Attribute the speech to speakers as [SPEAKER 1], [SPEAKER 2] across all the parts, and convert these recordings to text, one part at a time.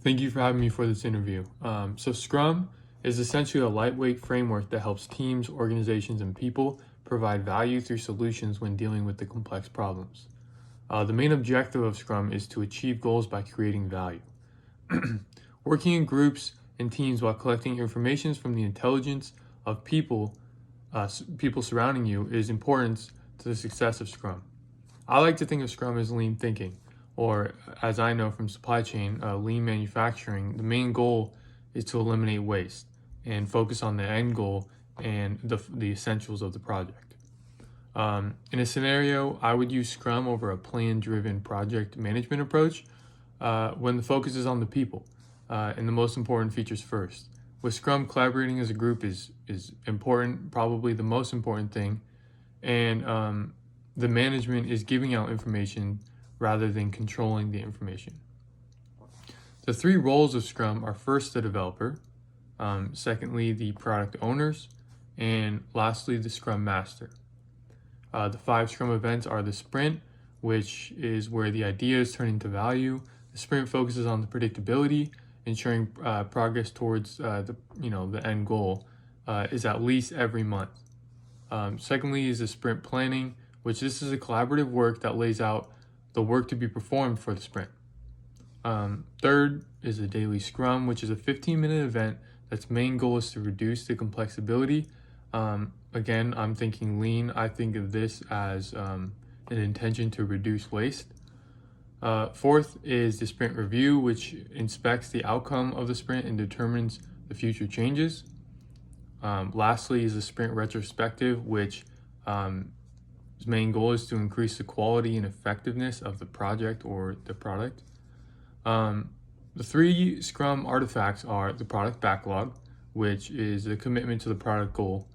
[SPEAKER 1] Thank you for having me for this interview. So Scrum is essentially a lightweight framework that helps teams, organizations, and people provide value through solutions when dealing with the complex problems. The main objective of Scrum is to achieve goals by creating value. Working in groups and teams while collecting information from the intelligence of people surrounding you is important to the success of Scrum. I like to think of Scrum as lean thinking, or as I know from supply chain, lean manufacturing. The main goal is to eliminate waste and focus on the end goal and the essentials of the project. In a scenario, I would use Scrum over a plan-driven project management approach when the focus is on the people and the most important features first. With Scrum, collaborating as a group is important, probably the most important thing, and the management is giving out information rather than controlling the information. The three roles of Scrum are first the developer, secondly the product owners, and lastly the Scrum Master. The 5 Scrum events are the sprint, which is where the ideas turn into value. The sprint focuses on the predictability, ensuring progress towards the end goal is at least every month. Secondly is the sprint planning, which this is a collaborative work that lays out the work to be performed for the sprint. Third is the daily Scrum, which is a 15-minute event that's main goal is to reduce the complexity. Again, I'm thinking lean. I think of this as an intention to reduce waste. Fourth is the sprint review, which inspects the outcome of the sprint and determines the future changes. Lastly is the sprint retrospective, which its main goal is to increase the quality and effectiveness of the project or the product. The 3 Scrum artifacts are the product backlog, which is a commitment to the product goal.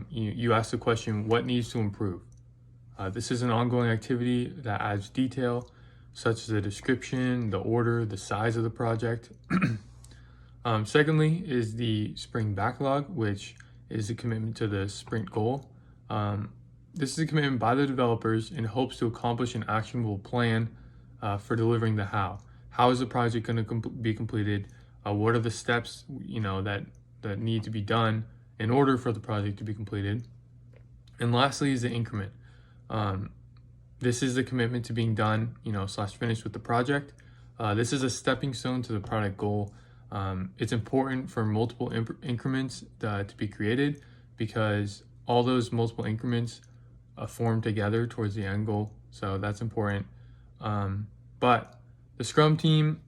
[SPEAKER 1] You ask the question, what needs to improve? This is an ongoing activity that adds detail, such as the description, the order, the size of the project. Secondly is the sprint backlog, which is a commitment to the sprint goal. This is a commitment by the developers in hopes to accomplish an actionable plan for delivering the how. How is the project going to be completed? What are the steps that need to be done in order for the project to be completed? And lastly is the increment. This is the commitment to being done, / finished with the project. This is a stepping stone to the product goal. It's important for multiple increments to be created because all those multiple increments form together towards the end goal. So that's important. But the Scrum team,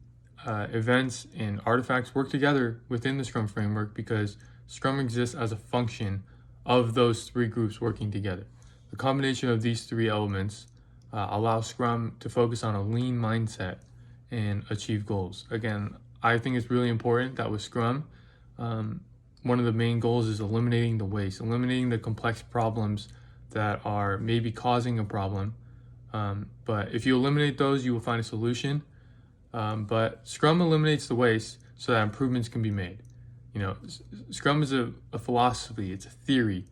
[SPEAKER 1] events, and artifacts work together within the Scrum framework because Scrum exists as a function of those 3 groups working together. The combination of these 3 elements allows Scrum to focus on a lean mindset and achieve goals. Again, I think it's really important that with Scrum, one of the main goals is eliminating the waste, eliminating the complex problems that are maybe causing a problem. But if you eliminate those, you will find a solution. But Scrum eliminates the waste so that improvements can be made. Scrum is a philosophy, it's a theory,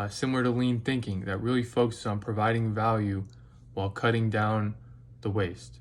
[SPEAKER 1] similar to lean thinking that really focuses on providing value while cutting down the waste.